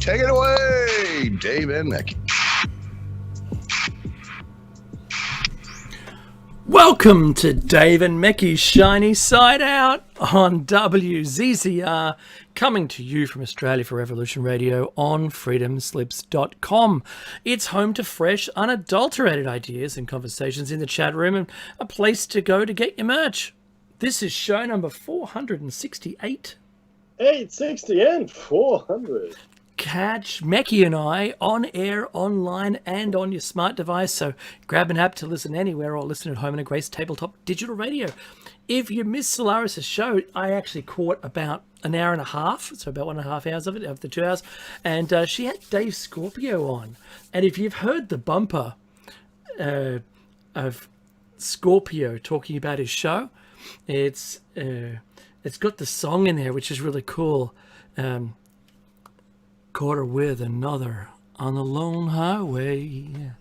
Take it away, Dave and Mickey. Welcome to Dave and Mickey's Shiny Side Out on WZZR, coming to you from Australia for Revolution Radio on freedomslips.com. It's home to fresh, unadulterated ideas and conversations in the chat room and a place to go to get your merch. This is show number 468. 860 and 400. Catch Mecky and I on air, online, and on your smart device. So grab an app to listen anywhere or listen at home in a Grace Tabletop Digital Radio. If you missed Solaris' show, I actually caught about an hour and a half, so about 1.5 hours of it, of the 2 hours, and she had Dave Scorpio on. And if you've heard the bumper of Scorpio talking about his show, it's got the song in there, which is really cool. Caught her with another on the lone highway. Yeah.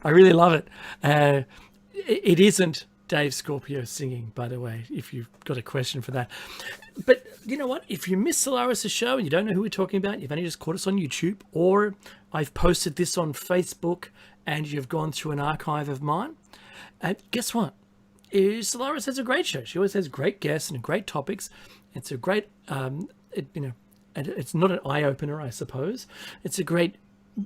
I really love it. It isn't Dave Scorpio singing, by the way, if you've got a question for that. But you know what? If you miss Solaris' show and you don't know who we're talking about, you've only just caught us on YouTube, or I've posted this on Facebook and you've gone through an archive of mine, guess what? Solaris has a great show. She always has great guests and great topics. It's a great, and it's not an eye-opener, I suppose. It's a great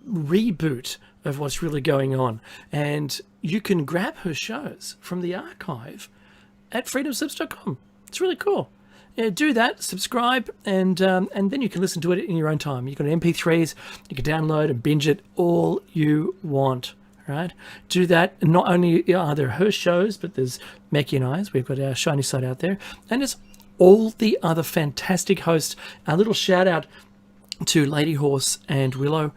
reboot of what's really going on. And you can grab her shows from the archive at freedomslips.com. It's really cool. Yeah, do that, subscribe, and then you can listen to it in your own time. You've got MP3s, you can download and binge it all you want. Right? Do that. And not only are there her shows, but there's Mecky and I's. We've got our Shiny Side out there. And there's all the other fantastic hosts. A little shout out to Lady Horse and Willow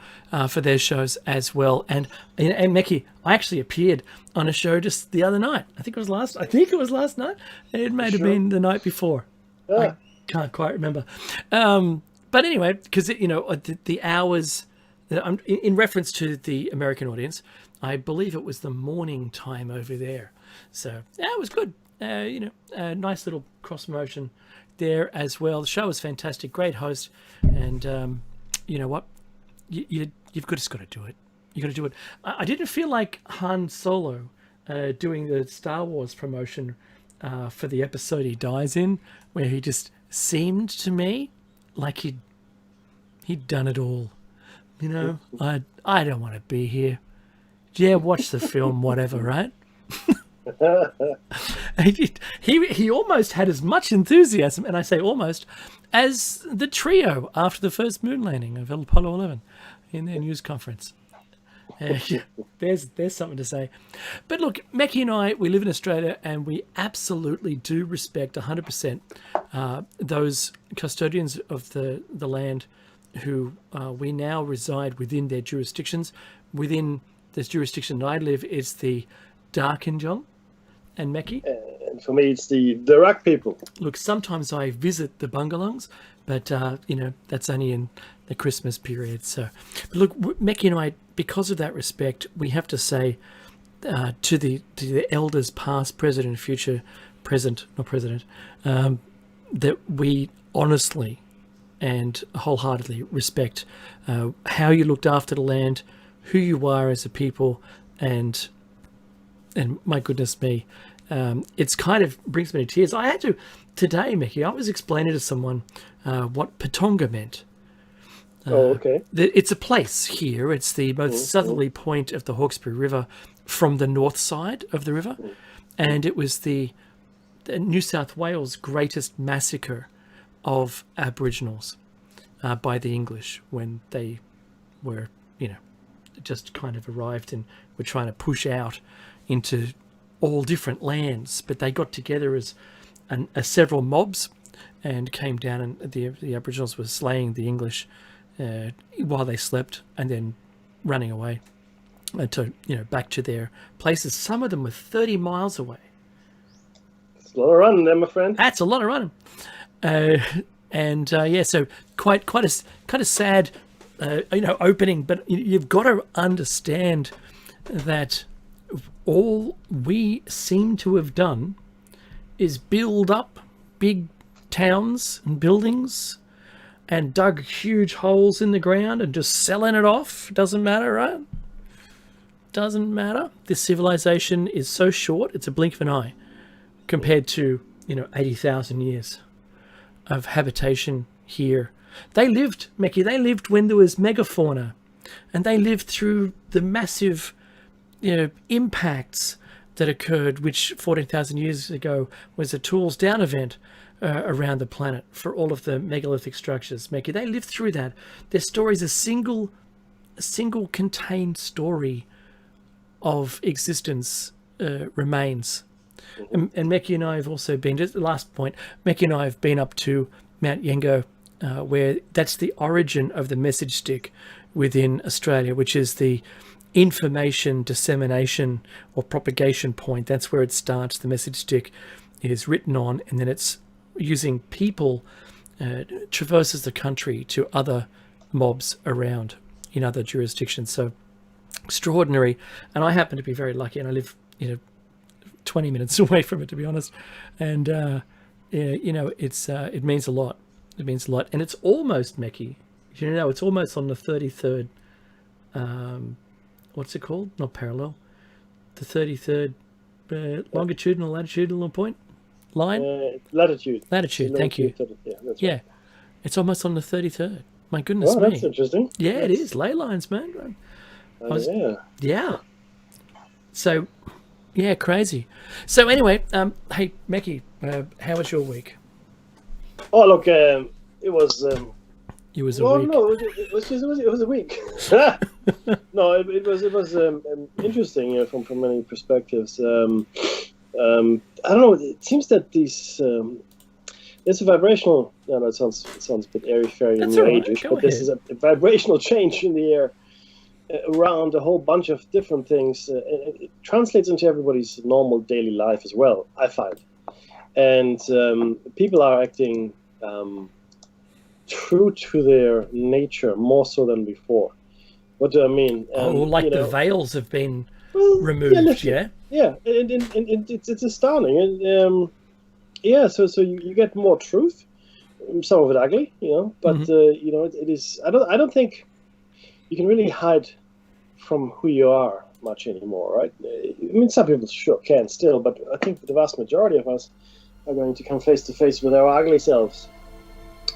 for their shows as well. And Mecky, I actually appeared on a show just the other night. I think it was last night. It may have been the night before. Yeah. I can't quite remember. But anyway, because the hours, in reference to the American audience, I believe it was the morning time over there. So yeah, it was good. A nice little cross promotion there as well. The show was fantastic, great host, and you know what? You've just got to do it. You got to do it. I didn't feel like Han Solo doing the Star Wars promotion for the episode he dies in, where he just seemed to me like he'd done it all. I don't want to be here. Yeah, watch the film, whatever, right? he almost had as much enthusiasm, and I say almost, as the trio after the first moon landing of Apollo 11 in their news conference. There's something to say. But look, Mecky and I, we live in Australia, and we absolutely do respect 100% those custodians of the land who we now reside within their jurisdictions. Within this jurisdiction that I live is the Darkinjung. And Mecky? And for me, it's the Rock people. Look, sometimes I visit the Bungalungs, but, that's only in the Christmas period. So, but look, Mecky and I, because of that respect, we have to say to the elders past, present, and future, that we honestly and wholeheartedly respect how you looked after the land, who you are as a people, and my goodness me, it's kind of brings me to tears. I had to, today, Mickey, I was explaining to someone what Patonga meant. Okay. It's a place here. It's the most southerly point of the Hawkesbury River from the north side of the river. And it was the New South Wales' greatest massacre of Aboriginals by the English when they were, just kind of arrived and were trying to push out into all different lands. But they got together as several mobs and came down, and the Aboriginals were slaying the English while they slept, and then running away to back to their places. Some of them were 30 miles away. It's a lot of running there, my friend. That's a lot of running. So quite a sad opening, but you've got to understand that all we seem to have done is build up big towns and buildings and dug huge holes in the ground and just selling it off. Doesn't matter, right? Doesn't matter. This civilization is so short, it's a blink of an eye compared to, 80,000 years of habitation here. They lived, Meki, they lived when there was megafauna, and they lived through the massive, impacts that occurred, which 14,000 years ago was a tools down event around the planet for all of the megalithic structures. Meki, they lived through that. Their story is a single contained story of existence remains. And Meki and I have also been, just the last point, Meki and I have been up to Mount Yengo, where that's the origin of the message stick within Australia, which is the information dissemination or propagation point. That's where it starts. The message stick is written on, and then it's using people, traverses the country to other mobs around in other jurisdictions. So extraordinary. And I happen to be very lucky, and I live 20 minutes away from it, to be honest. And it means a lot. It means a lot. And it's almost, Meki, it's almost on the 33rd what's it called? Not parallel. The 33rd longitudinal, latitudinal point line? Latitude. Latitude, thank you. Yeah, that's yeah. right. It's almost on the 33rd. My goodness me. That's interesting. Yeah, it is. Ley lines, man. Yeah. So, yeah, crazy. So anyway, hey, Meki, how was your week? Oh, look, it was... It was a week. No, it was a week. No, it was interesting from many perspectives. I don't know. It seems that these there's a vibrational. It sounds a bit airy-fairy and new age, but this is a vibrational change in the air around a whole bunch of different things. It translates into everybody's normal daily life as well, I find, and people are acting true to their nature more so than before. What do I mean? The veils have been removed, yeah? Yeah, and it's astounding. And so you get more truth, some of it ugly, but it is. I don't think you can really hide from who you are much anymore, right? I mean, some people sure can still, but I think the vast majority of us are going to come face to face with our ugly selves.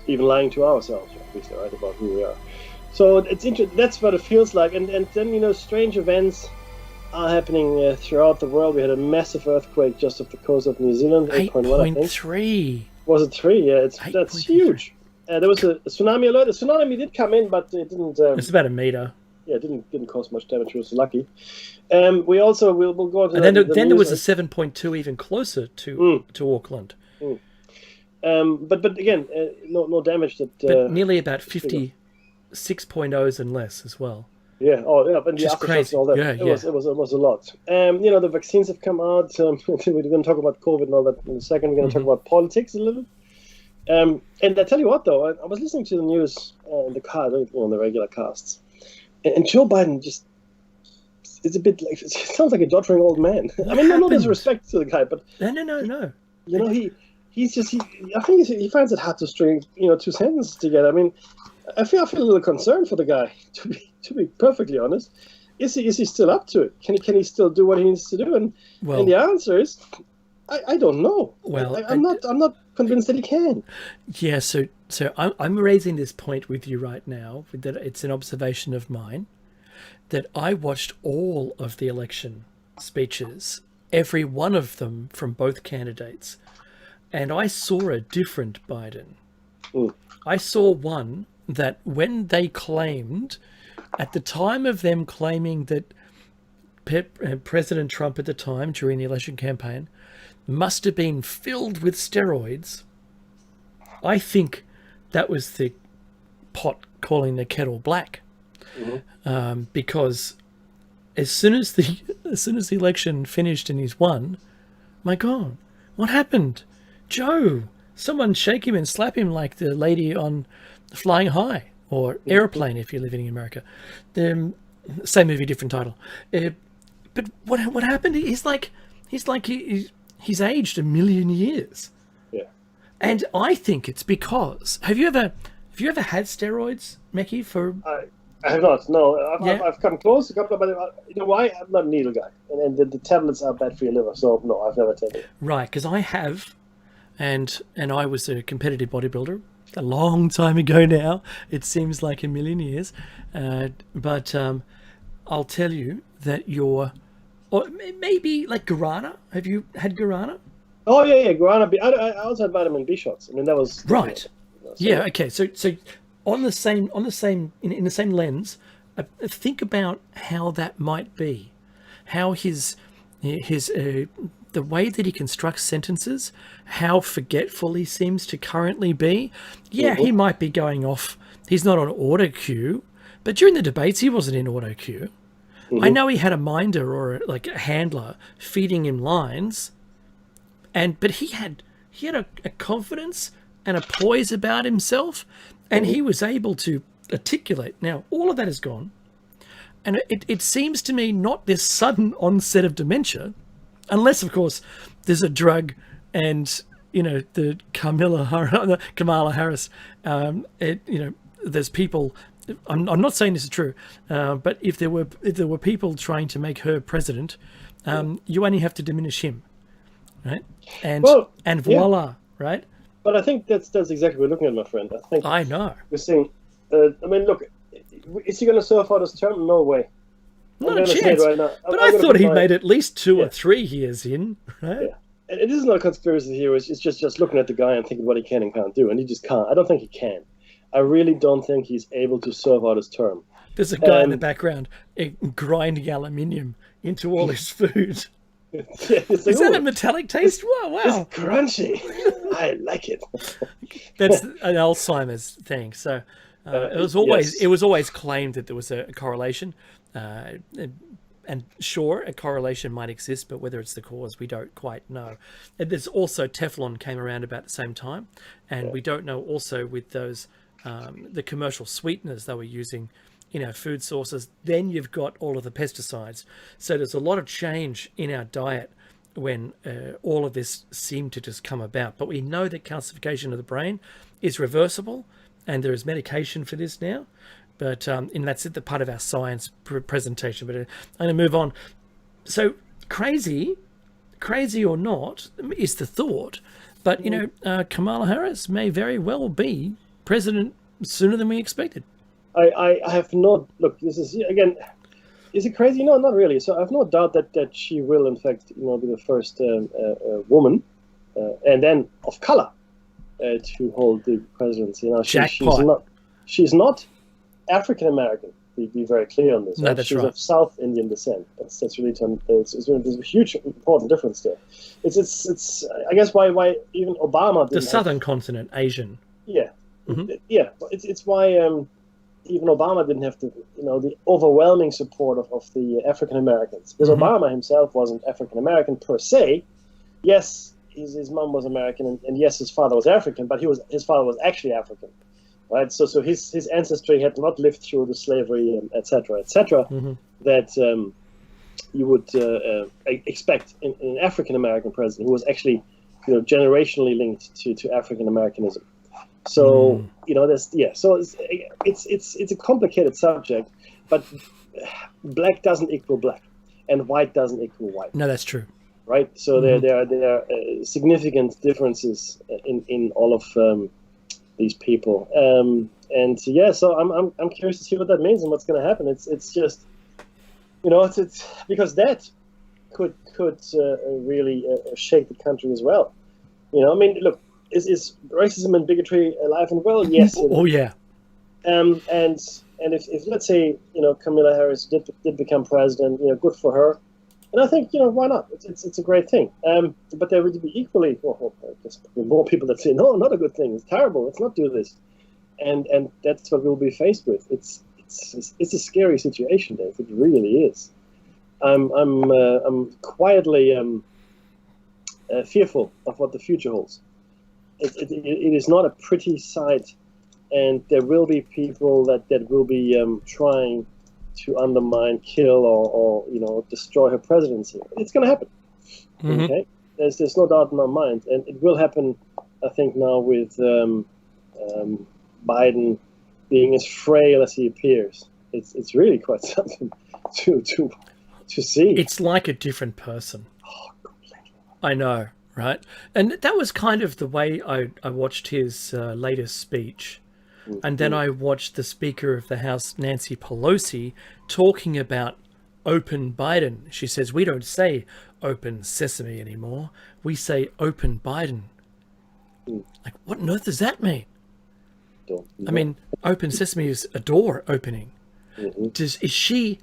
Even lying to ourselves, at least, right, about who we are. So it's interesting. That's what it feels like. And then, strange events are happening throughout the world. We had a massive earthquake just off the coast of New Zealand, 8.1, I think. 8.3. Was it 3? Yeah, that's huge. There was a tsunami alert. A tsunami did come in, but it didn't... it's about a meter. Yeah, it didn't cause much damage. We were so lucky. We also we'll go on to... And then there was a 7.2 even closer to Auckland. But again, no damage. But nearly about 50 6.0s and less as well. Yeah. Oh, yeah. But the aftershocks and all that. Yeah, it was a lot. The vaccines have come out. We're going to talk about COVID and all that in a second. We're going to talk about politics a little. And I tell you what, though, I was listening to the news in the car, the regular casts, and Joe Biden it's a bit like, it sounds like a doddering old man. I mean, no disrespect to the guy, but no. I think he finds it hard to string, two sentences together. I mean, I feel a little concerned for the guy, to be perfectly honest. Is he still up to it? Can he still do what he needs to do? And the answer is, I don't know. Well, I'm not convinced that he can. Yeah. So I'm raising this point with you right now. That it's an observation of mine that I watched all of the election speeches, every one of them from both candidates. And I saw a different Biden. I saw one that when they claimed, at the time of them claiming that President Trump at the time, during the election campaign, must have been filled with steroids, I think that was the pot calling the kettle black. Because as soon as the election finished and he's won, my God, what happened? Joe, someone shake him and slap him like the lady on Flying High, or Airplane if you're living in America. Same movie, different title. But what happened? He's aged 1,000,000 years. Yeah. And I think it's because have you Have you ever had steroids, Mickey? For I have not. No, Yeah. I've come close a couple of, but you know why? I'm not a needle guy, and the tablets are bad for your liver. So no, I've never taken it. right, because I have, and I was a competitive bodybuilder a long time ago now. It seems like a million years, but I'll tell you that or maybe like guarana. Have you had guarana? Oh yeah, guarana. I also had vitamin B shots. I mean, that was Right. So, Yeah. Okay. So on the same in the same lens, think about how that might be, how his the way that he constructs sentences, how forgetful he seems to currently be. Yeah, he might be going off. He's not on auto cue, but during the debates he wasn't in auto cue. I know he had a minder or like a handler feeding him lines, but he had a confidence and a poise about himself, and he was able to articulate. Now, all of that is gone, and it seems to me not this sudden onset of dementia, unless, of course, there's a drug and, the Kamala Harris, there's people. I'm not saying this is true, but if there were people trying to make her president, you only have to diminish him, right? And voila, right? But I think that's exactly what we're looking at, my friend. I know. We're saying, I mean, look, is he going to serve out his term? No way. Not a chance. Right now. But I thought he made at least 2 or 3 years in, right? Yeah. And it isn't a conspiracy theory. It's just looking at the guy and thinking what he can and can't do, and he just can't. I don't think he can. I really don't think he's able to serve out his term. There's a guy in the background grinding aluminium into all his food. Is that a metallic taste? Wow. It's crunchy. I like it. That's an Alzheimer's thing. So it was always claimed that there was a correlation. And sure, a correlation might exist, but whether it's the cause, we don't quite know. And there's also Teflon came around about the same time, and we don't know also with those the commercial sweeteners they were using in our food sources. Then you've got all of the pesticides. So there's a lot of change in our diet when all of this seemed to just come about. But we know that calcification of the brain is reversible, and there is medication for this now. But and that's the part of our science presentation. But I'm going to move on. So crazy or not is the thought. But, Kamala Harris may very well be president sooner than we expected. I have no... Look, this is, again, is it crazy? No, not really. So I have no doubt that she will, in fact, be the first woman, and then of color, to hold the presidency. She's not African American. Be very clear on this. No, right? that's She's right. of South Indian descent. That's really there's a huge important difference there. It's I guess why even Obama didn't The southern continent, Asian. Yeah, yeah. It's why even Obama didn't have the overwhelming support of the African Americans, because Obama himself wasn't African American per se. Yes, his mom was American, and yes, his father was African, but his father was actually African. Right, so his ancestry had not lived through the slavery, etc., that you would expect in an African American president who was actually, generationally linked to African Americanism. So so it's a complicated subject, but black doesn't equal black, and white doesn't equal white. No, that's true. Right, so there are significant differences in all of these people, so I'm curious to see what that means and what's going to happen. It's just, it's because that could really shake the country as well. I mean, look, is racism and bigotry alive and well? Yes. Yeah. And if let's say Kamala Harris did become president, good for her. And I think, why not? It's a great thing. But there would be equally, more people that say, no, not a good thing. It's terrible. Let's not do this. And that's what we'll be faced with. It's a scary situation, Dave. It really is. I'm quietly fearful of what the future holds. It is not a pretty sight, and there will be people that will be trying to undermine, kill, or destroy her presidency. It's going to happen. Okay, there's no doubt in my mind, and it will happen. I think now with Biden being as frail as he appears. It's really quite something to see. It's like a different person. Oh, completely. I know, right? And that was kind of the way I watched his latest speech. And then I watched the Speaker of the House, Nancy Pelosi, talking about open Biden. She says, we don't say open sesame anymore. We say open Biden. Like, what on earth does that mean? I mean, open sesame is a door opening. Is she,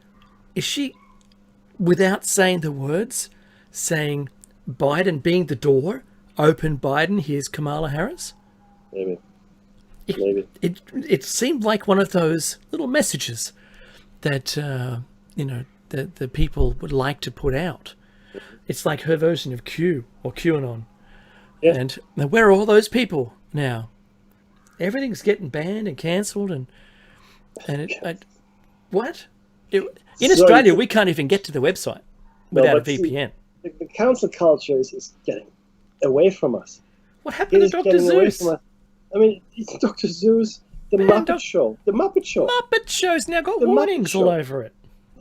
without saying the words, saying Biden being the door, open Biden, here's Kamala Harris? Maybe. It seemed like one of those little messages that the people would like to put out. It's like her version of Q or QAnon. Yeah. And where are all those people now? Everything's getting banned and cancelled, in Australia we can't even get to the website without a VPN. The council culture is getting away from us. What happened to Dr. Seuss? I mean, it's Dr. Seuss, the Muppet Show. Muppet Show's now got warnings all over it.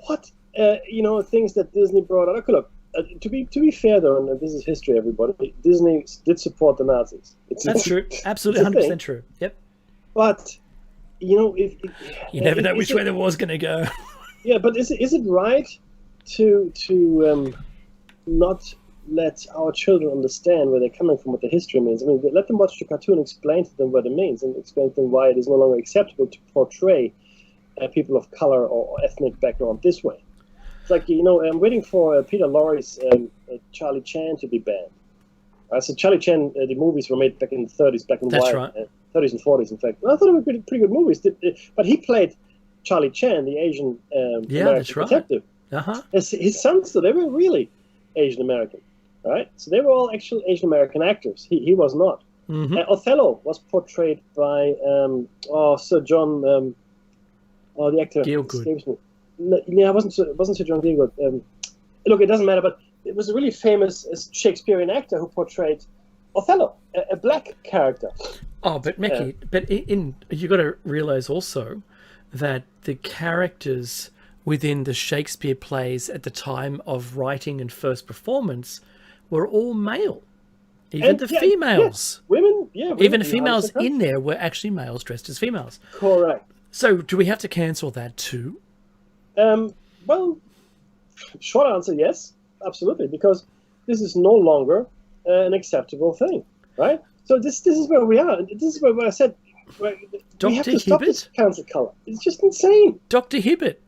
What? Things that Disney brought out. Okay, look, to be fair though, and this is history, everybody, Disney did support the Nazis. That's true. Absolutely 100% true. Yep. But, you never know which way the war's going to go. Yeah, but is it right to not let our children understand where they're coming from, what the history means? I mean, let them watch the cartoon, explain to them what it means, and explain to them why it is no longer acceptable to portray people of color or ethnic background this way. It's like, I'm waiting for Peter Lorre's Charlie Chan to be banned. So Charlie Chan, the movies were made back in the 30s, black and white. That's right. 30s and 40s, in fact. Well, I thought they were pretty good movies. But he played Charlie Chan, the Asian American detective. Uh-huh. His sons, they were really Asian American. Right? So they were all actual Asian American actors. He was not. Mm-hmm. Othello was portrayed by Sir John, the actor. Gielgud. No, it wasn't Sir John Gielgud. Look, it doesn't matter, but it was a really famous Shakespearean actor who portrayed Othello, a black character. Oh, but Mickey, you got to realize also that the characters within the Shakespeare plays at the time of writing and first performance were all male. Even the females. Women, even the females in there were actually males dressed as females. Correct. So do we have to cancel that too? Well, short answer, yes, absolutely, because this is no longer an acceptable thing, right? So this is where we are. This is where I said we have to stop this cancel color. It's just insane. Dr. Hibbert.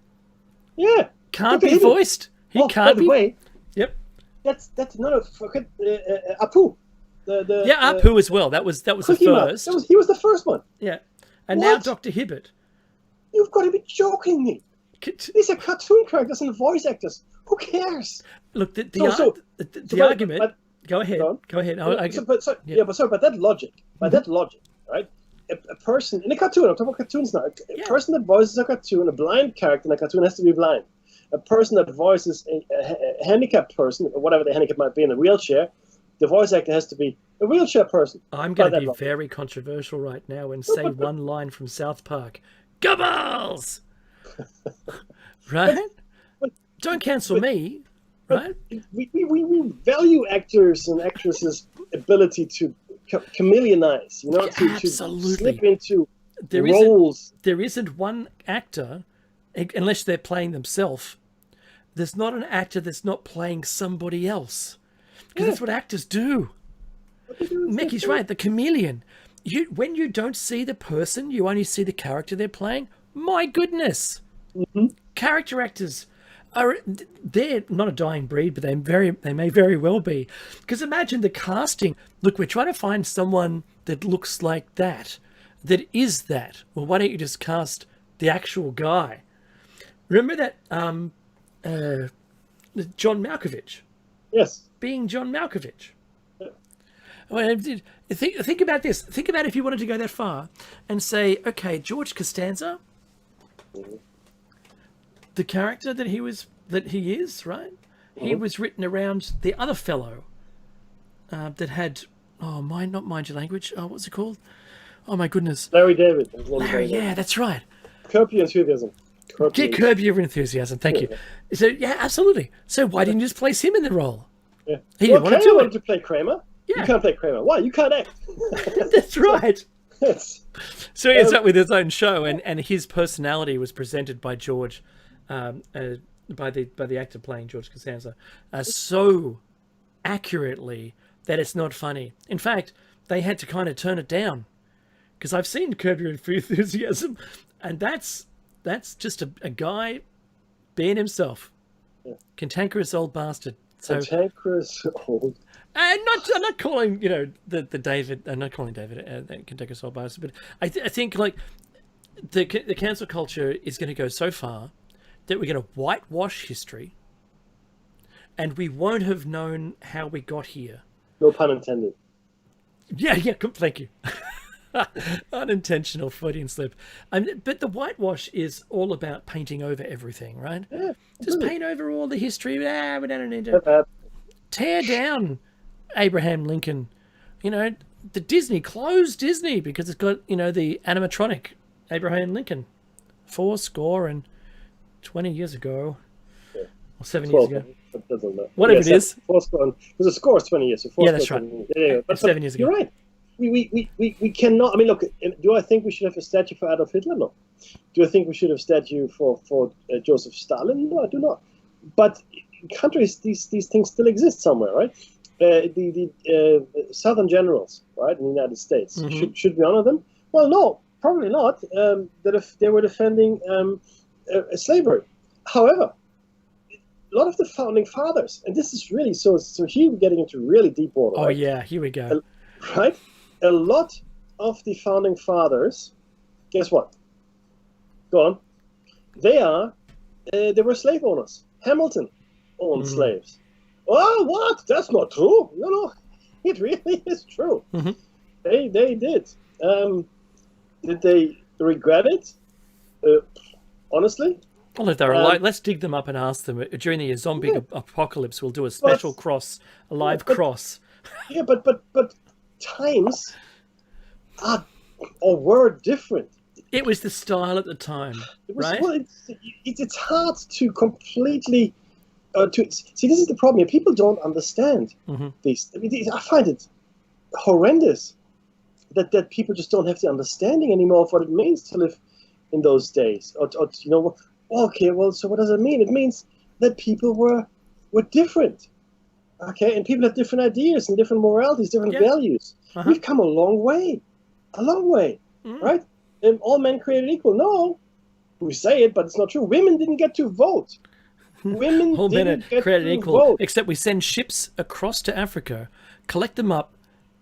Yeah. Can't be voiced. He can't be. By the way, yep. That's not a forget Apu. Apu as well. That was the first. He was the first one. Yeah. And now Dr. Hibbert. You've got to be joking me. These are cartoon characters and voice actors. Who cares? Look, the argument. Go ahead. Go ahead. But that logic, right? A person in a cartoon. I'm talking about cartoons now. A person that voices a cartoon, a blind character in a cartoon has to be blind. A person that voices a handicapped person, or whatever the handicap might be, in a wheelchair, the voice actor has to be a wheelchair person. I'm going to be very controversial right now and say one line from South Park. Gobbles! Right? Don't cancel me, right? We value actors and actresses' ability to chameleonize, to slip into roles. There isn't one actor, unless they're playing themselves, there's not an actor that's not playing somebody else. Because that's what actors do. Mickey's right, the chameleon. When you don't see the person, you only see the character they're playing. My goodness. Mm-hmm. Character actors they're not a dying breed, but they may very well be. Because imagine the casting. Look, we're trying to find someone that looks like that is that. Well, why don't you just cast the actual guy? Remember that John Malkovich? Yes. Being John Malkovich. Well, think about this. Think about if you wanted to go that far and say, okay, George Costanza, the character that he is, right? Mm-hmm. He was written around the other fellow that had, not Mind Your Language. What's it called? Oh my goodness. Larry David. His name is Larry, Larry David. yeah, that's right. Curb Your Enthusiasm. Curb Your Enthusiasm. Thank you. So yeah, absolutely. So why didn't you just place him in the role? Yeah. He didn't want to Kramer do wanted it. to play Kramer. Yeah. You can't play Kramer. Why? You can't act. That's right. Yes. So he ends up with his own show, and his personality was presented by George, by the actor playing George Costanza, so accurately that it's not funny. In fact, they had to kind of turn it down, because I've seen Curb Your Enthusiasm, and that's just a guy being himself, cantankerous old bastard. So, Cantankerous old. and I'm not calling the David. I'm not calling David cantankerous old bastard, but I think like the cancel culture is going to go so far that we're going to whitewash history, and we won't have known how we got here. No pun intended. Yeah, thank you. Unintentional Freudian slip. But the whitewash is all about painting over everything, right? Yeah, just paint over all the history. We don't need to tear down Abraham Lincoln. The Disney closed Disney because it's got the animatronic Abraham Lincoln 20 years ago, or 7 years ago. Whatever it is. Because the score is 20 years. So Yeah, that's right. But 7 years ago. You're right. We cannot. I mean, look. Do I think we should have a statue for Adolf Hitler? No. Do I think we should have a statue for Joseph Stalin? No, I do not. But in countries, these things still exist somewhere, right? The Southern generals, right, in the United States, should we honor them? Well, no, probably not. That if they were defending slavery. However, a lot of the founding fathers, and this is really so here we're getting into really deep water. Oh right? yeah, here we go. Right? A lot of the founding fathers, guess what? Go on. They were slave owners. Hamilton owned slaves. Oh, what? That's not true. No, it really is true. They did. Did they regret it? Honestly? Well, if they're alive, let's dig them up and ask them. During the zombie apocalypse, we'll do a special cross, a live cross. Yeah, but times were different. It was the style at the time, right? Well, it's hard to completely see. This is the problem. People don't understand these. I mean, I find it horrendous that people just don't have the understanding anymore of what it means to live in those days. Okay, well, so what does it mean? It means that people were different. Okay, and people have different ideas and different moralities, different values. We've come a long way, right? And all men created equal. No, we say it, but it's not true. Women didn't get to vote. Women all men didn't are get created to equal, vote. except we send ships across to Africa, collect them up,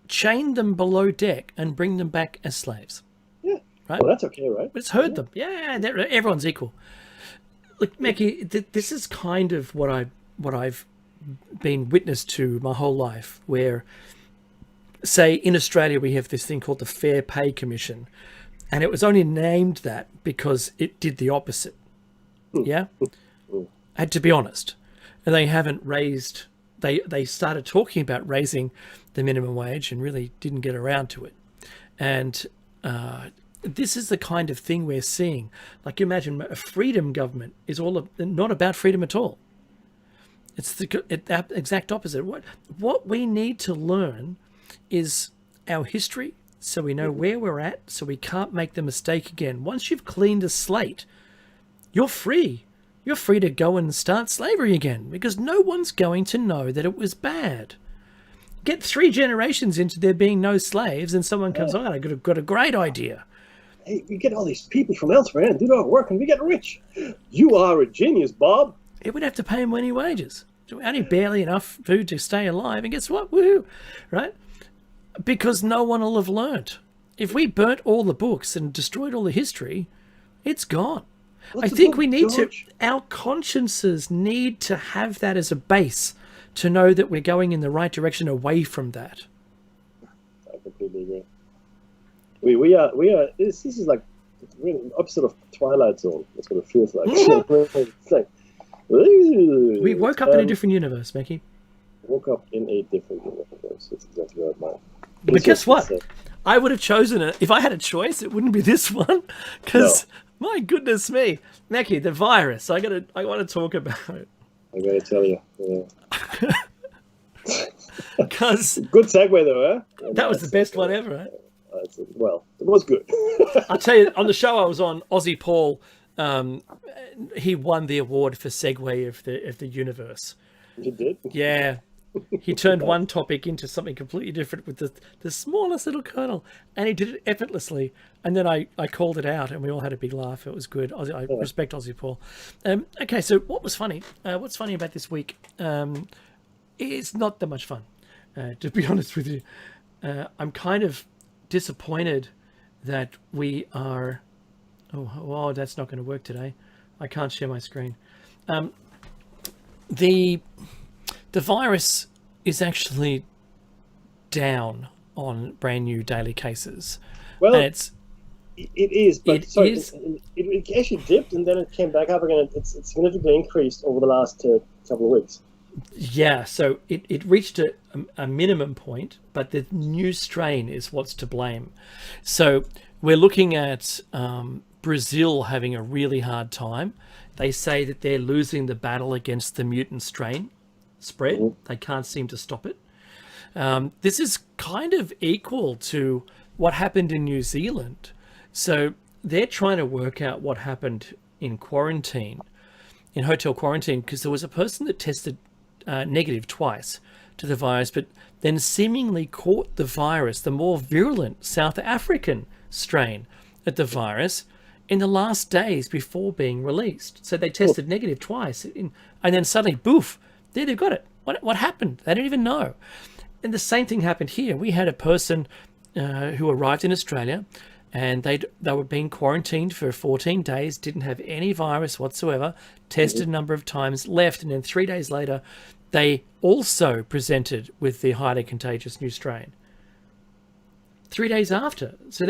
chain them below deck, and bring them back as slaves. Yeah, right. Well, that's okay, right? Let's herd them. Yeah, everyone's equal. Look, Mackie, this is kind of what I've been witness to my whole life, where, say, in Australia we have this thing called the Fair Pay Commission, and it was only named that because it did the opposite. Yeah, had to be honest, and they haven't raised. They started talking about raising the minimum wage and really didn't get around to it, and this is the kind of thing we're seeing. Like, you imagine a freedom government is not about freedom at all. It's the exact opposite. What we need to learn is our history, so we know where we're at, so we can't make the mistake again. Once you've cleaned a slate, you're free. You're free to go and start slavery again, because no one's going to know that it was bad. Get 3 generations into there being no slaves, and someone comes on, I've got a great idea. Hey, we get all these people from elsewhere and do our work, and we get rich. You are a genius, Bob. It would have to pay him any wages. Only barely enough food to stay alive. And guess what? Woohoo! Right? Because no one will have learnt. If we burnt all the books and destroyed all the history, it's gone. I think we need our consciences need to have that as a base to know that we're going in the right direction away from that. I completely agree. We are. This is like really opposite of Twilight Zone. That's what it feels like. It's like, we woke up in a different universe, Mackie. Woke up in a different universe. That's exactly right, Mike. But guess what? I would have chosen it. If I had a choice, it wouldn't be this one. Because, my goodness me. Mackie, the virus. I want to talk about it. I got to tell you. Yeah. Because good segue, though, huh? That was the best one ever, right? Well, it was good. I'll tell you, on the show I was on, Aussie Paul, he won the award for Segue of the universe. He did? Yeah. He turned one topic into something completely different with the smallest little kernel, and he did it effortlessly. And then I called it out, and we all had a big laugh. It was good. I respect Aussie Paul. Okay, so what was funny? What's funny about this week? It's not that much fun, to be honest with you. I'm kind of disappointed that we are... Oh, that's not going to work today. I can't share my screen. The virus is actually down on brand new daily cases. Well, it is, but it actually dipped and then it came back up again. It's significantly increased over the last couple of weeks. Yeah, so it reached a minimum point, but the new strain is what's to blame. So we're looking at Brazil having a really hard time. They say that they're losing the battle against the mutant strain spread. Mm-hmm. They can't seem to stop it. This is kind of equal to what happened in New Zealand. So they're trying to work out what happened in quarantine, in hotel quarantine, because there was a person that tested negative twice to the virus, but then seemingly caught the virus, the more virulent South African strain of the virus, in the last days before being released. So they tested negative twice, and then suddenly, boof, there they've got it. What happened? They didn't even know. And the same thing happened here. We had a person who arrived in Australia, and they were being quarantined for 14 days, didn't have any virus whatsoever, tested a number of times, left, and then 3 days later, they also presented with the highly contagious new strain. 3 days after. So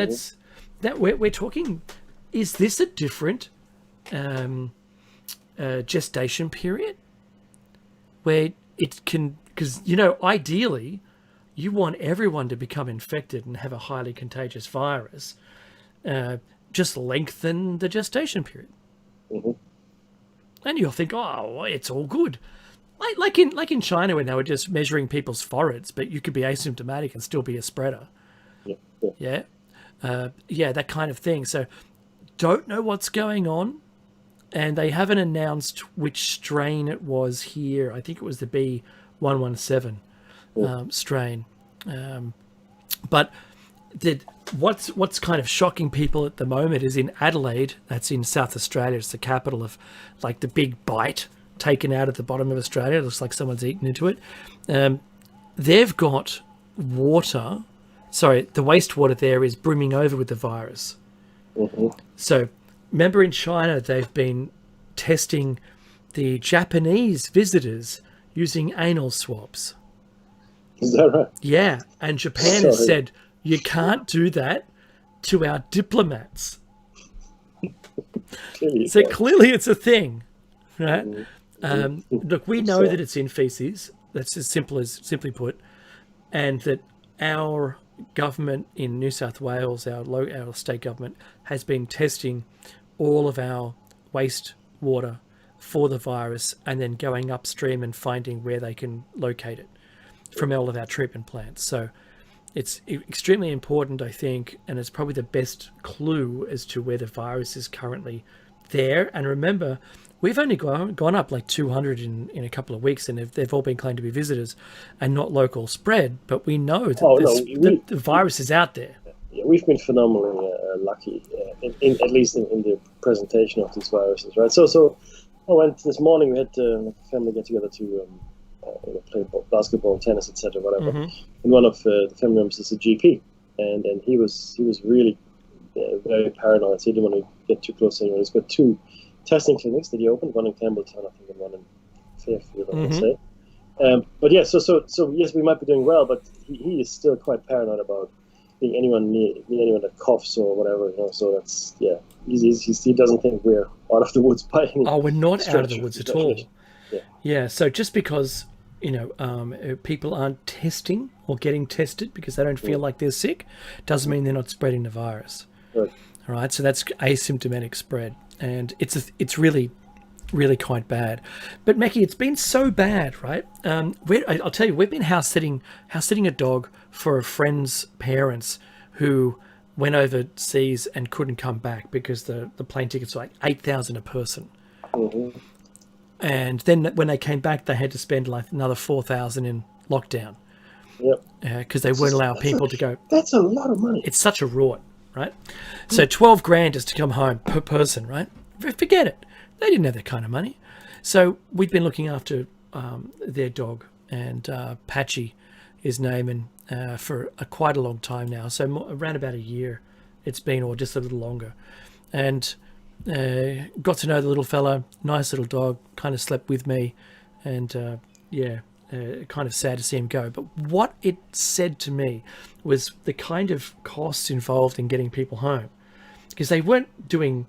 we're talking, is this a different gestation period? Where it can, because, ideally, you want everyone to become infected and have a highly contagious virus. Just lengthen the gestation period. Mm-hmm. And you'll think, oh, it's all good. Like in China when they were just measuring people's foreheads, but you could be asymptomatic and still be a spreader. Yeah, that kind of thing. So don't know what's going on. And they haven't announced which strain it was here. I think it was the B117 strain. But what's kind of shocking people at the moment is in Adelaide, that's in South Australia. It's the capital of like the big bite taken out at the bottom of Australia. It looks like someone's eaten into it. They've got water. Sorry, the wastewater there is brimming over with the virus. Mm-hmm. So remember in China, they've been testing the Japanese visitors using anal swabs. Is that right? Yeah, and Japan has said, you can't do that to our diplomats. Clearly it's a thing, right? Look, we know that it's in feces. That's as simply put, and that our government in New South Wales, our state government, has been testing all of our wastewater for the virus and then going upstream and finding where they can locate it from all of our treatment plants. So it's extremely important, I think, and it's probably the best clue as to where the virus is currently there. And remember, we've only gone up like 200 in a couple of weeks, and they've all been claimed to be visitors and not local spread. But we know that the virus is out there. Yeah, we've been phenomenally lucky, at least in the presentation of these viruses, right? So I went this morning. We had a family get together to play basketball, tennis, etc., whatever. Mm-hmm. And one of the family members is a GP, and he was really very paranoid. So he didn't want to get too close anyway. He's got 2 testing clinics that he opened, one in Campbelltown, I think, and one in Fairfield, I want to say. But yeah, so yes, we might be doing well, but he is still quite paranoid about being anyone near anyone that coughs or whatever. So that's he doesn't think we're out of the woods by any we're not out of the woods at all. Yeah. So just because people aren't testing or getting tested because they don't feel like they're sick, doesn't mean they're not spreading the virus. Right. All right, so that's asymptomatic spread, and it's really, really quite bad. But Mackie, it's been so bad, right? I'll tell you, we've been house sitting a dog for a friend's parents who went overseas and couldn't come back because the plane tickets were like $8,000 a person. Mm-hmm. And then when they came back, they had to spend like another $4,000 in lockdown. Yep. Because they wouldn't allow people to go. That's a lot of money. It's such a rort, right? So $12,000 just to come home per person, right? Forget it. They didn't have that kind of money. So we've been looking after their dog, and Patchy, his name, and for quite a long time now. So around about a year it's been, or just a little longer. And got to know the little fella, nice little dog, kind of slept with me, and kind of sad to see him go. But what it said to me was the kind of costs involved in getting people home, because they weren't doing,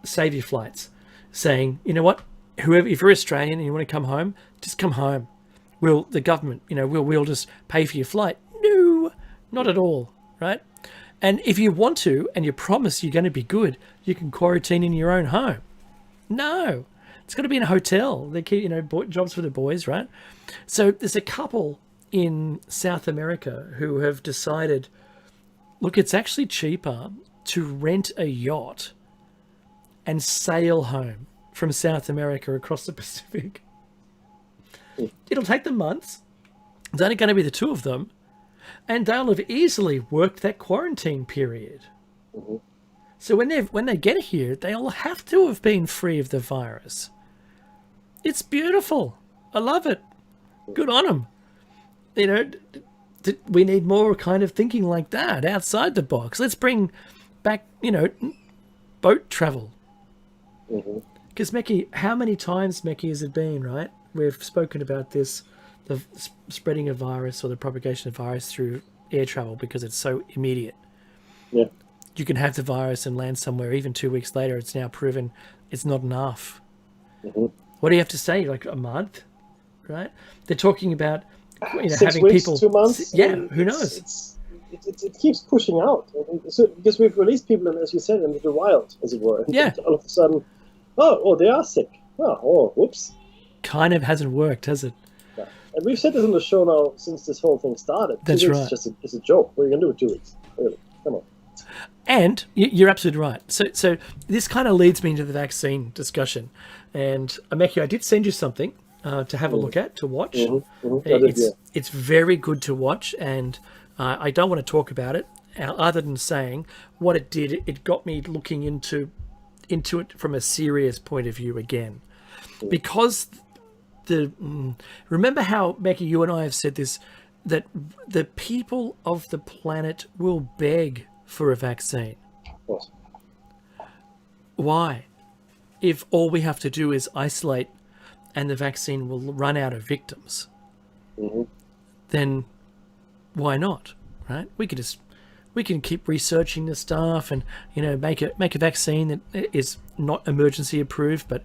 saviour flights, saying, you know what, whoever, if you're Australian and you want to come home, just come home. The government, we'll just pay for your flight. No, not at all, right? And if you want to, and you promise you're going to be good, you can quarantine in your own home. No, it's got to be in a hotel. They keep, jobs for the boys, right? So there's a couple in South America who have decided, look, it's actually cheaper to rent a yacht and sail home from South America across the Pacific. It'll take them months. It's only going to be the two of them. And they'll have easily worked that quarantine period. Mm-hmm. So when they get here, they'll have to have been free of the virus. It's beautiful. I love it. Good on them. We need more kind of thinking like that, outside the box. Let's bring back, boat travel. Because, Mackie, how many times, Mackie, has it been, right? We've spoken about this, the spreading of virus or the propagation of virus through air travel, because it's so immediate. Yeah. You can have the virus and land somewhere. Even 2 weeks later, it's now proven it's not enough. Mm-hmm. What do you have to say? Like a month, right? They're talking about 6 having weeks, people. 2 months. Yeah, who knows? It keeps pushing out. So, because we've released people, as you said, into the wild, as it were. Yeah. All of a sudden, they are sick. Whoops. Kind of hasn't worked, has it? Yeah. And we've said this on the show now since this whole thing started. That's 2 weeks right. It's a joke. What are you going to do with 2 weeks? Really? Come on. And you're absolutely right. So this kind of leads me into the vaccine discussion. And Mackie, I did send you something to have a look at, to watch. It's very good to watch, and I don't want to talk about it other than saying what it did. It got me looking into it from a serious point of view again, because remember how, Mackie, you and I have said this, that the people of the planet will beg for a vaccine. Yes. Why? If all we have to do is isolate and the vaccine will run out of victims, then why not, right? We can keep researching the stuff and, make a vaccine that is not emergency approved, but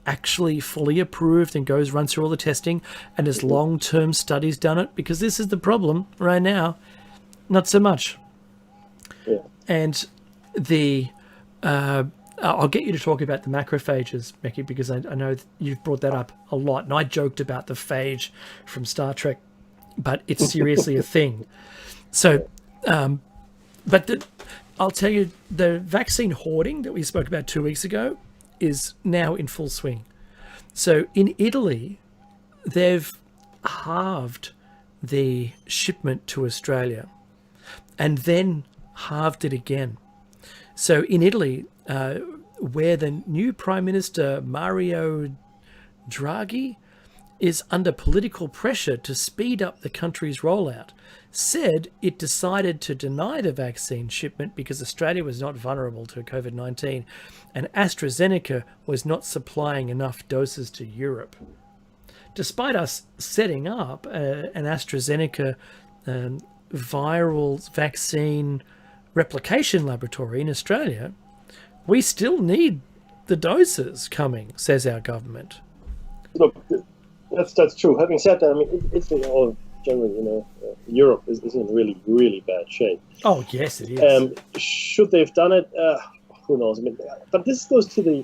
actually fully approved and runs through all the testing and has long-term studies done it, because this is the problem right now. Not so much. Yeah. And I'll get you to talk about the macrophages, Mackie, because I know that you've brought that up a lot. And I joked about the phage from Star Trek, but it's seriously a thing. So, I'll tell you, the vaccine hoarding that we spoke about 2 weeks ago is now in full swing. So in Italy, they've halved the shipment to Australia and then halved it again. So in Italy, where the new Prime Minister Mario Draghi is under political pressure to speed up the country's rollout, said it decided to deny the vaccine shipment because Australia was not vulnerable to COVID-19 and AstraZeneca was not supplying enough doses to Europe. Despite us setting up an AstraZeneca viral vaccine replication laboratory in Australia, we still need the doses coming, says our government. Look, That's true. Having said that, I mean, Italy or generally, Europe is in really, really bad shape. Oh yes, it is. Should they have done it? Who knows? I mean, but this goes to the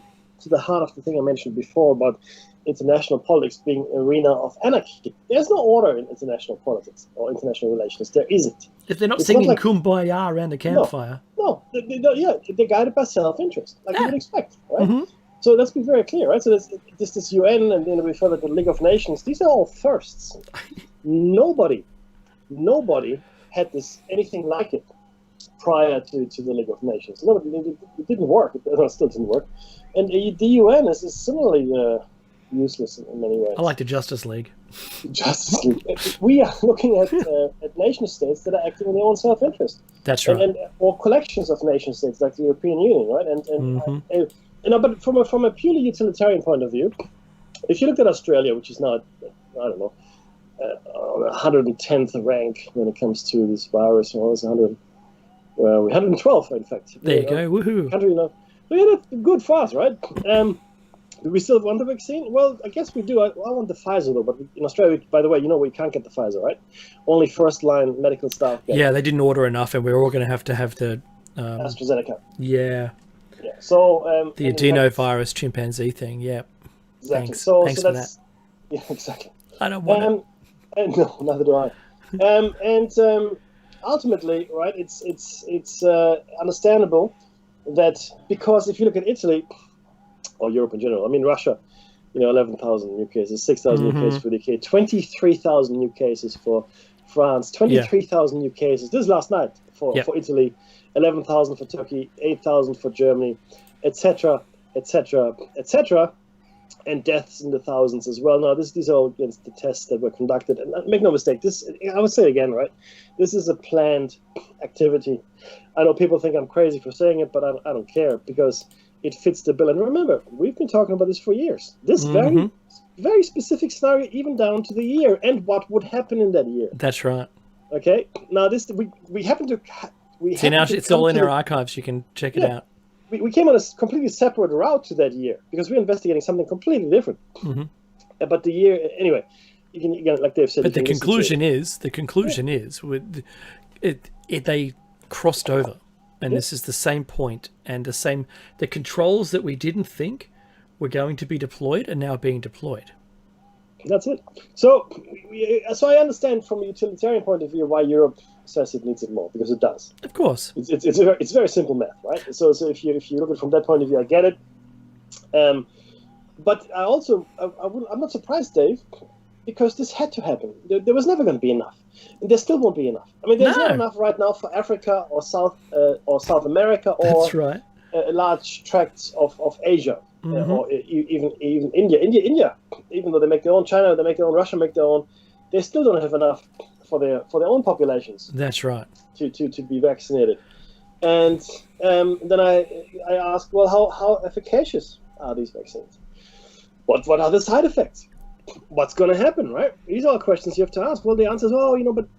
heart of the thing I mentioned before about international politics being an arena of anarchy. There's no order in international politics or international relations. There isn't. If they're not singing Kumbaya around a campfire. No, they're guided by self-interest, like you would expect, right? Mm-hmm. So let's be very clear, right? So this UN and then we further the League of Nations. These are all firsts. Nobody had anything like it prior to the League of Nations. No, it didn't work. It still didn't work. And the UN is similarly useless in many ways. I like the Justice League. Justice League. We are looking at nation states that are acting in their own self-interest. That's right. Or collections of nation states like the European Union, right? But from a purely utilitarian point of view, if you look at Australia, which is now, I don't know, 110th rank when it comes to this virus, or it's 112th, in fact. There you go, woohoo! Country, we had it good for us, right? Do we still want the vaccine? Well, I guess we do. I want the Pfizer, though. But in Australia, by the way, we can't get the Pfizer, right? Only first-line medical staff get it. Yeah, they didn't order enough, and we're all going to have the... AstraZeneca. Yeah. Yeah. So... the adenovirus chimpanzee thing, yeah. Exactly. Thanks so for that. Yeah, exactly. I don't want it. No, neither do I. Ultimately, right, it's understandable that because if you look at Italy... or Europe in general. I mean, Russia, 11,000 new cases, 6,000 new cases for the UK, 23,000 new cases for France, 23,000 new cases. This is last night for Italy, 11,000 for Turkey, 8,000 for Germany, etc., etc., etc., and deaths in the thousands as well. Now, these are all against the tests that were conducted. And make no mistake, I would say again, right, this is a planned activity. I know people think I'm crazy for saying it, but I don't care because it fits the bill. And remember, we've been talking about this for years. This very, very specific scenario, even down to the year and what would happen in that year. That's right. Okay. Now, we happen to. See, now it's all in our archives. You can check it out. We came on a completely separate route to that year because we're investigating something completely different. But the year, anyway, you can like Dave said. But the conclusion is with they crossed over. And this is the same point, and the controls that we didn't think were going to be deployed are now being deployed. That's it. So I understand from a utilitarian point of view why Europe says it needs it more, because it does. Of course. It's very simple math, right? So if you look at it from that point of view, I get it. But I also I'm not surprised, Dave, because this had to happen. There was never going to be enough. And there still won't be enough. I mean, there's not enough right now for Africa or South America or large tracts of Asia or even India. India, even though they make their own, China, they make their own, Russia make their own, they still don't have enough for their own populations. That's right. To be vaccinated. And then I asked, well, how efficacious are these vaccines? What are the side effects? What's going to happen, right? These are questions you have to ask. Well, the answer is,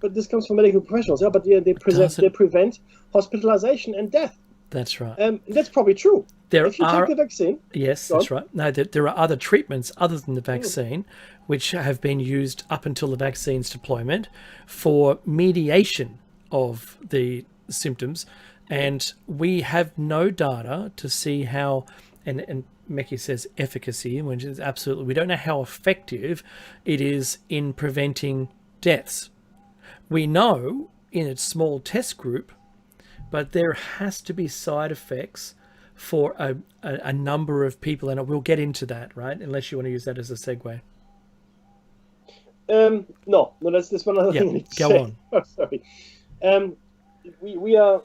but this comes from medical professionals. Yeah, but they prevent hospitalization and death. That's right. That's probably true. If you take the vaccine. Yes, that's right. No, there are other treatments other than the vaccine which have been used up until the vaccine's deployment for mediation of the symptoms. And we have no data to see how, and Meki says efficacy, which is absolutely, we don't know how effective it is in preventing deaths. We know in its small test group, but there has to be side effects for a number of people, and we'll get into that, right? Unless you want to use that as a segue. No, that's one other thing. Go on. Oh, sorry. We are.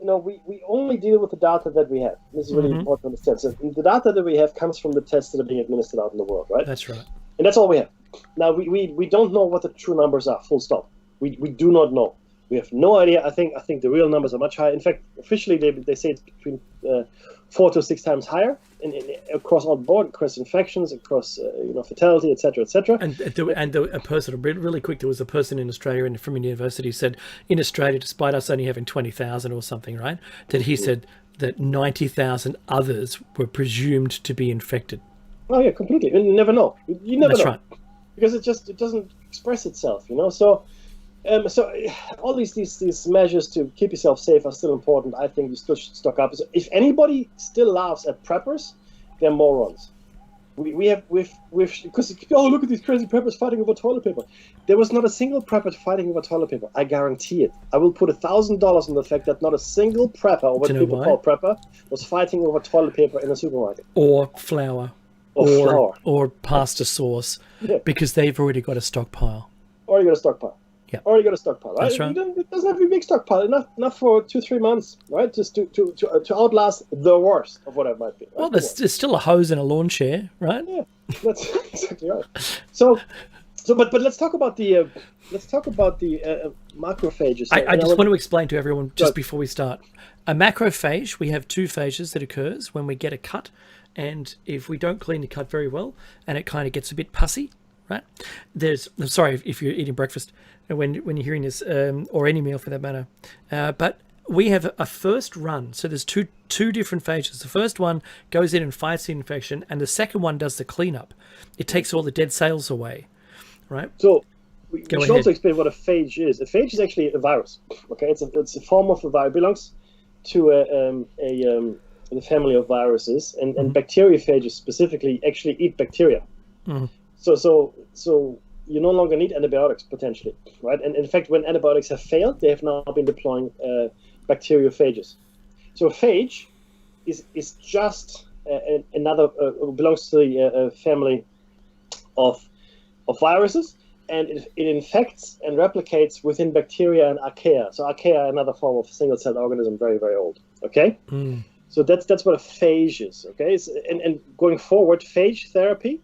We only deal with the data that we have. This is really important to understand. So the data that we have comes from the tests that are being administered out in the world, right? That's right. And that's all we have. Now, we don't know what the true numbers are, full stop. We do not know. We have no idea. I think the real numbers are much higher. In fact, officially, they say it's between 4 to 6 times higher across all board, across infections, across fatality, etc., etc. And a person, really quick, there was a person in Australia from a university said, in Australia, despite us only having 20,000 or something, right, that he said that 90,000 others were presumed to be infected. Oh yeah, completely. You never know. You never know. That's right. because it doesn't express itself, you know. So all these measures to keep yourself safe are still important. I think you still should stock up. So if anybody still laughs at preppers, they're morons. We've because look at these crazy preppers fighting over toilet paper. There was not a single prepper fighting over toilet paper. I guarantee it. I will put $1,000 on the fact that not a single prepper, or what people call prepper, was fighting over toilet paper in a supermarket or flour or pasta sauce, because they've already got a stockpile. Already got a stockpile. Yeah. Already got a stockpile, right? That's right. It doesn't have to be a big stockpile. Enough for 2-3 months, right? Just to outlast the worst of whatever it might be. Right? Well, there's still a hose and a lawn chair, right? Yeah, that's exactly right. So, but let's talk about the macrophages. I just want to explain to everyone just before we start. A macrophage, we have 2 phases that occurs when we get a cut, and if we don't clean the cut very well, and it kind of gets a bit pussy, right? I'm sorry if you're eating breakfast when you're hearing this, or any meal for that matter. But we have a first run. So there's two different phases. The first one goes in and fights the infection, and the second one does the cleanup. It takes all the dead cells away, right? So we should also explain what a phage is. A phage is actually a virus. Okay, it's a form of a virus. It belongs to the family of viruses, and bacteriophages specifically actually eat bacteria. Mm-hmm. So you no longer need antibiotics potentially, right? And in fact, when antibiotics have failed, they have now been deploying bacteriophages. So a phage is just another belongs to the family of viruses, and it infects and replicates within bacteria and archaea. So archaea, another form of single-celled organism, very, very old. Okay, so that's what a phage is. Okay, and going forward, phage therapy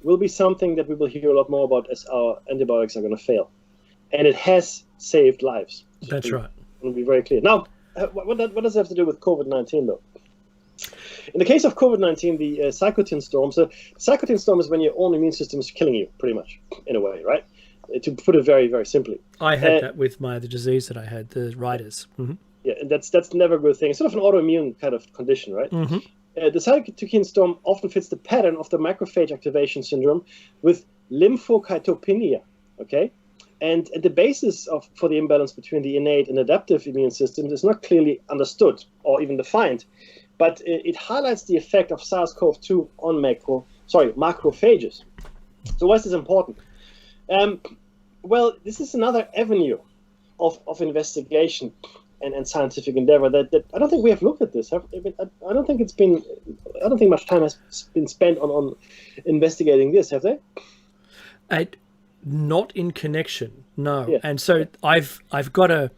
will be something that we will hear a lot more about as our antibiotics are going to fail, and it has saved lives. That's right. It'll be very clear. Now, what does it have to do with COVID-19 though? In the case of COVID-19, the 𝐫𝐞𝐯𝐶 storm. So, 𝐫𝐶 storm is when your own immune system is killing you, pretty much, in a way, right? To put it very, very simply. I had that with the disease that I had, the Riders. Mm-hmm. Yeah, and that's never a good thing. It's sort of an autoimmune kind of condition, right? Mm-hmm. The 𝐫𝐞𝐯 storm often fits the pattern of the macrophage activation syndrome with lymphocytopenia, okay? And the basis for the imbalance between the innate and adaptive immune systems is not clearly understood or even defined, but it highlights the effect of SARS-CoV-2 on macrophages. So why is this important? Well, this is another avenue of investigation and scientific endeavor that I don't think we have looked at this. I don't think much time has been spent on investigating this, have they? Not in connection, no. Yeah. And so I've got a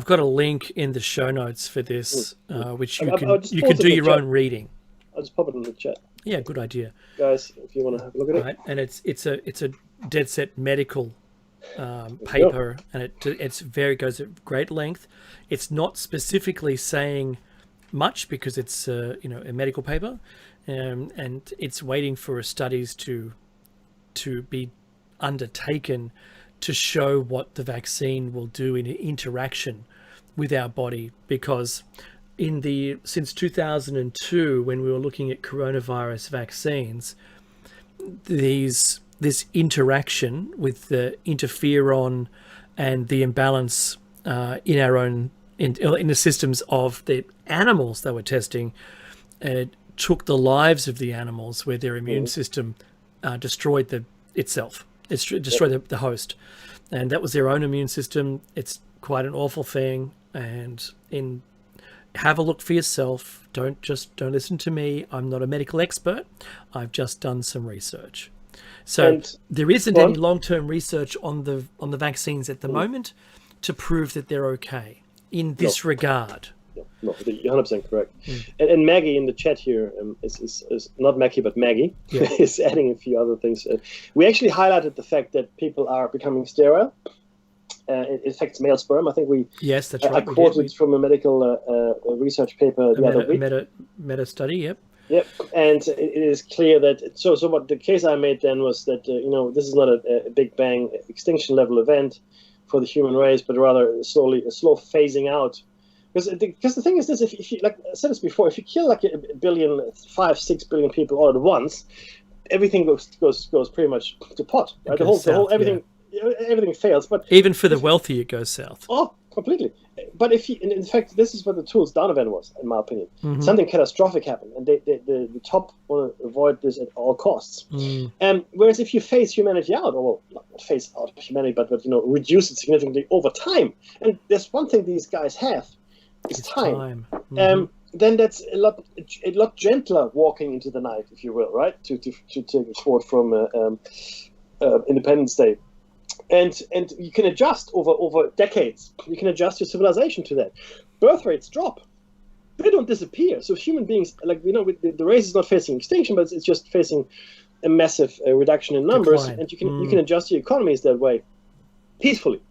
link in the show notes for this, which you can do your own reading. I'll just pop it in the chat. Yeah, good idea, guys. If you want to have a look at it. And it's a dead set medical paper, and it goes at great length. It's not specifically saying much because it's a medical paper, and it's waiting for studies to be undertaken to show what the vaccine will do in interaction with our body, because since 2002, when we were looking at coronavirus vaccines, this interaction with the interferon and the imbalance in our own in the systems of the animals they were testing took the lives of the animals, where their immune system destroyed itself. It destroyed the host, and that was their own immune system. It's quite an awful thing, and have a look for yourself. Don't listen to me. I'm not a medical expert. I've just done some research. So there isn't any long-term research on the vaccines at the moment to prove that they're okay in this regard. No, you're 100% correct. And Maggie in the chat here is not Maggie, but Maggie is adding a few other things. We actually highlighted the fact that people are becoming sterile. It affects male sperm. I think Yes, that's right. I quoted from a medical research paper the other week. Meta study, yep. Yep, and it is clear that so what the case I made then was that this is not a Big Bang extinction level event for the human race, but rather a slow phasing out. Because the thing is this: if you, like I said this before, if you kill like 5-6 billion people all at once, everything goes pretty much to pot. Right? The whole everything fails. But even for the wealthy, it goes south. Oh, completely. But if you, in fact, this is what the tools Donovan was, in my opinion. Something catastrophic happened, and the top want to avoid this at all costs. Whereas if you phase humanity out, or well, not phase out humanity, but reduce it significantly over time, and there's one thing these guys have, is time. Then that's a lot gentler walking into the night, if you will, right? To take a quote from Independence Day. And you can adjust over decades. You can adjust your civilization to that. Birth rates drop. They don't disappear. So human beings, the race is not facing extinction, but it's just facing a massive reduction in numbers. Decline. And you can adjust your economies that way peacefully.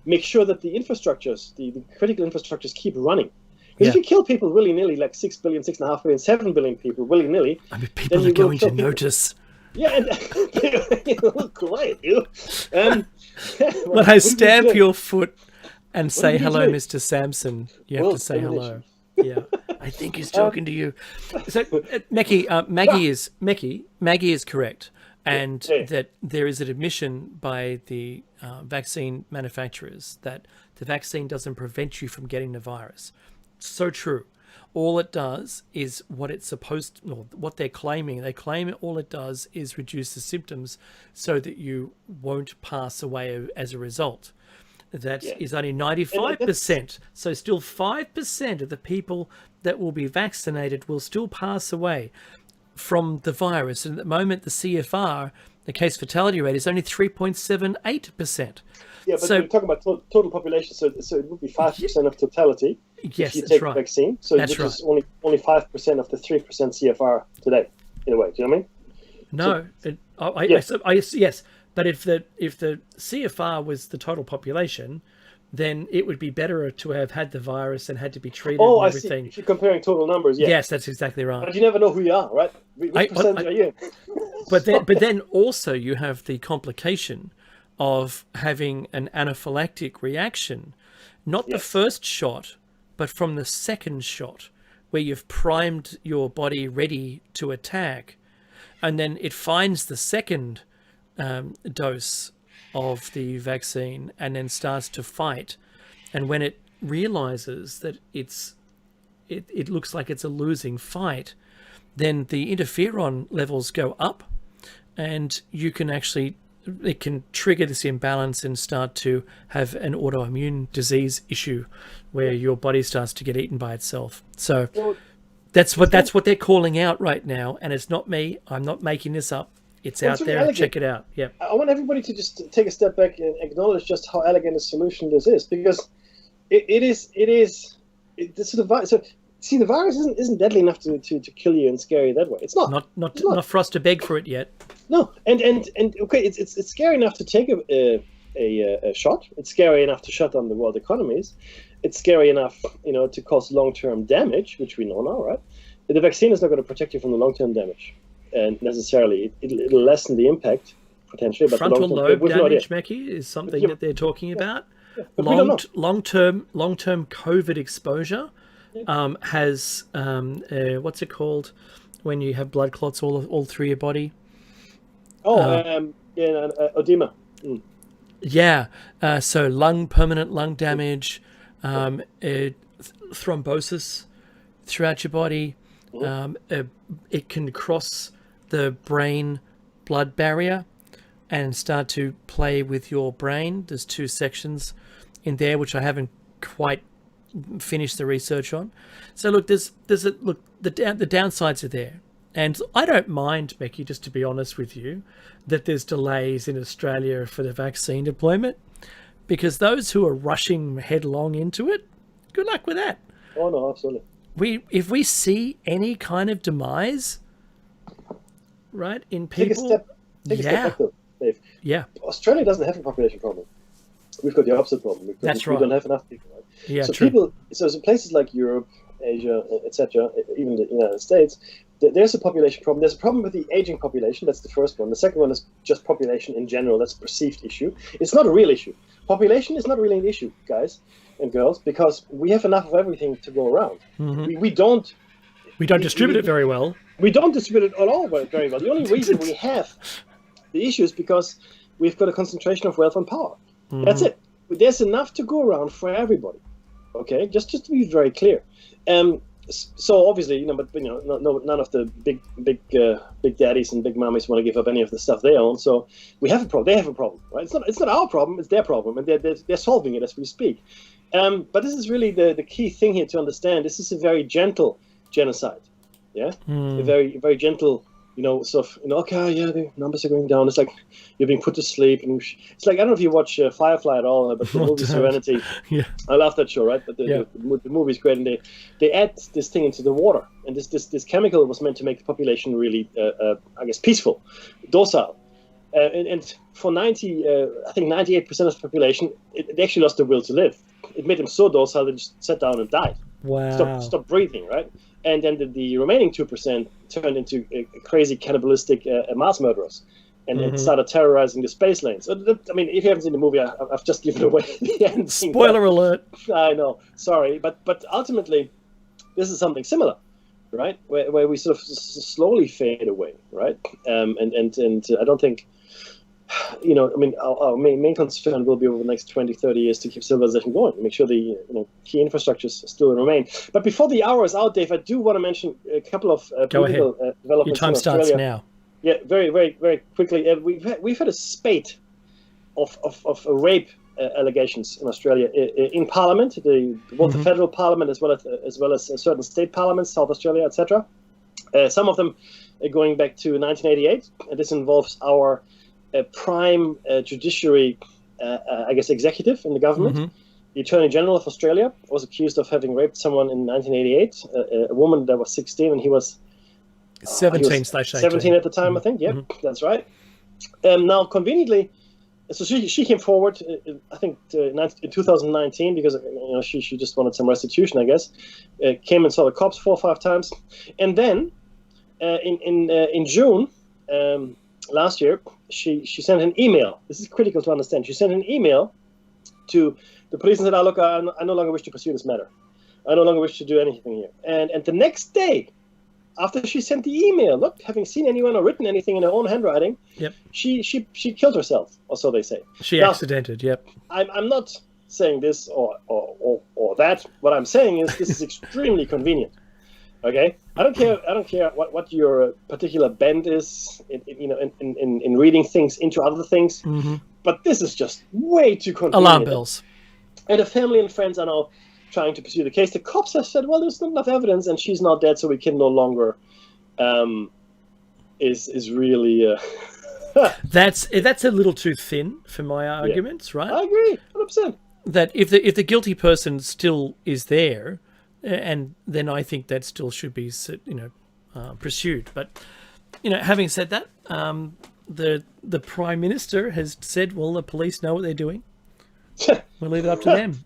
Make sure that the infrastructures, the critical infrastructures, keep running. Because if you kill people willy-nilly, like 6 billion, 6.5 billion, 7 billion people willy-nilly, I mean, people are going to notice. Yeah, and look quiet, you. When I stamp your foot and say hello, Mr. Sampson, you have to say hello. Yeah, I think he's talking to you. So, Maggie is correct, and that there is an admission by the vaccine manufacturers that the vaccine doesn't prevent you from getting the virus. So true. All it does is what it's supposed to, or what they're claiming. They claim all it does is reduce the symptoms so that you won't pass away as a result. That is only 95%. So still 5% of the people that will be vaccinated will still pass away from the virus. And at the moment, the CFR, the case fatality rate, is only 3.78%. Yeah, but we're talking about total population, so it would be 5% of totality. Yes, if you take the vaccine, so which is only 5% of the 3% CFR today, in a way. Do you know what I mean? No, yes, but if the CFR was the total population, then it would be better to have had the virus and had to be treated. And everything. See. If you're comparing total numbers, yes, that's exactly right. But you never know who you are, right? Which percentage are you? But then also you have the complication of having an anaphylactic reaction, not the first shot, but from the second shot, where you've primed your body ready to attack, and then it finds the second dose of the vaccine and then starts to fight. And when it realizes that it looks like it's a losing fight, then the interferon levels go up, and you can actually, it can trigger this imbalance and start to have an autoimmune disease issue where your body starts to get eaten by itself. So that's what they're calling out right now, and it's not me. I'm not making this up. It's out there. Elegant. Check it out. Yeah. I want everybody to just take a step back and acknowledge just how elegant a solution this is, because the virus isn't deadly enough to kill you and scare you that way. It's not. Not for us to beg for it yet. No, and okay, it's scary enough to take a shot. It's scary enough to shut down the world economies. It's scary enough, to cause long-term damage, which we know now, right? The vaccine is not going to protect you from the long-term damage, and necessarily it'll lessen the impact potentially. But frontal lobe damage, Mackie, is something that they're talking about. Yeah. Long-term COVID exposure has what's it called when you have blood clots all through your body? Edema. Yeah, so permanent lung damage, thrombosis throughout your body. It can cross the brain blood barrier and start to play with your brain. There's 2 sections in there which I haven't quite finished the research on. So look, the downsides are there. And I don't mind, Becky, just to be honest with you, that there's delays in Australia for the vaccine deployment, because those who are rushing headlong into it, good luck with that. Oh, no, absolutely. If we see any kind of demise, right, in people... Take a step back, though, Dave. Yeah. Australia doesn't have a population problem. We've got the opposite problem. We don't have enough people. Right? Yeah, so true. So places like Europe, Asia, etc., even the United States, there's a population problem. There's a problem with the aging population. That's the first one. The second one is just population in general. That's a perceived issue. It's not a real issue. Population is not really an issue, guys and girls, because we have enough of everything to go around. We don't distribute it very well. We don't distribute it at all very well. The only reason we have the issue is because we've got a concentration of wealth and power. That's it. There's enough to go around for everybody. Okay, just to be very clear. So obviously, but none of the big daddies and big mommies want to give up any of the stuff they own. So we have a problem. They have a problem, right? It's not our problem. It's their problem, and they're solving it as we speak. But this is really the key thing here to understand. This is a very gentle genocide. Yeah, a very, very gentle, sort of, okay, yeah, the numbers are going down. It's like you're being put to sleep, and it's like, I don't know if you watch Firefly at all, but the movie Serenity. Yeah, I love that show, right? But the movie's great, and they add this thing into the water, and this chemical was meant to make the population really, I guess, peaceful, docile, and for 98% of the population, they actually lost the will to live. It made them so docile they just sat down and died. Wow! Stop breathing, right? And then the remaining 2% turned into crazy cannibalistic mass murderers, and started terrorizing the space lanes. I mean, if you haven't seen the movie, I've just given away the ending. Spoiler alert! I know, sorry, but ultimately, this is something similar, right? Where we sort of slowly fade away, right? And I don't think. Our main concern will be over the next 20, 30 years to keep civilization going, make sure the key infrastructures still remain. But before the hour is out, Dave, I do want to mention a couple of political developments. Your time starts now. Yeah, very, very, very quickly. We've had a spate of rape allegations in Australia in Parliament, both the federal Parliament as well as certain state parliaments, South Australia, etc. Some of them going back to 1988, and this involves our prime judiciary, I guess, executive in the government. The Attorney General of Australia was accused of having raped someone in 1988, a woman that was 16, and he was 17 at the time, I think. Yeah, that's right. Now, conveniently, so she came forward, I think, in 2019, because she just wanted some restitution, I guess. Came and saw the cops 4 or 5 times, and then in June. Last year, she sent an email. This is critical to understand. She sent an email to the police and said, look, I no longer wish to pursue this matter. I no longer wish to do anything here. And the next day, after she sent the email, not having seen anyone or written anything in her own handwriting, she killed herself, or so they say. She accidented, I'm not saying this or that. What I'm saying is this is extremely convenient. Okay, I don't care what your particular bent is in reading things into other things, but this is just way too convenient. Alarm bells. And the family and friends are now trying to pursue the case. The cops have said, well, there's not enough evidence, and she's not dead, so we can no longer. Is really. That's a little too thin for my arguments, right? I agree, 100%. That if the guilty person still is there. And then I think that still should be, pursued. But, having said that, the Prime Minister has said, well, the police know what they're doing. We'll leave it up to them.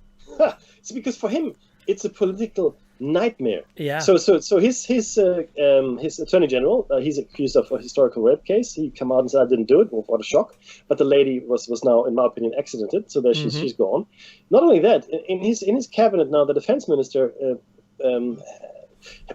It's because for him, it's a political nightmare. Yeah. So his Attorney General, he's accused of a historical rape case. He came out and said, I didn't do it. What a shock. But the lady was now, in my opinion, accidented. So there she's gone. Not only that, in his cabinet now, the defense minister,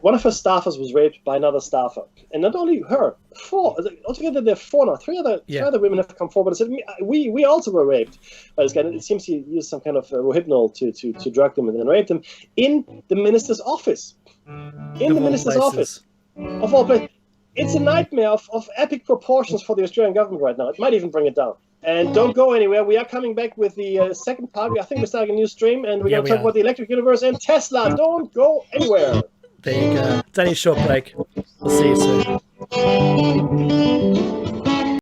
one of her staffers was raped by another staffer. And not only her, 4. Altogether, there are 4 now. 3 other women have come forward and said, we also were raped by this guy. And it seems he used some kind of rohypnol to drug them and then rape them in the minister's office. In the minister's office. Of all places. It's a nightmare of epic proportions for the Australian government right now. It might even bring it down. And don't go anywhere. We are coming back with the second part. I think we're starting a new stream, and we're going to talk about the electric universe and Tesla. Don't go anywhere. There you go. It's only a short break. We'll see you soon.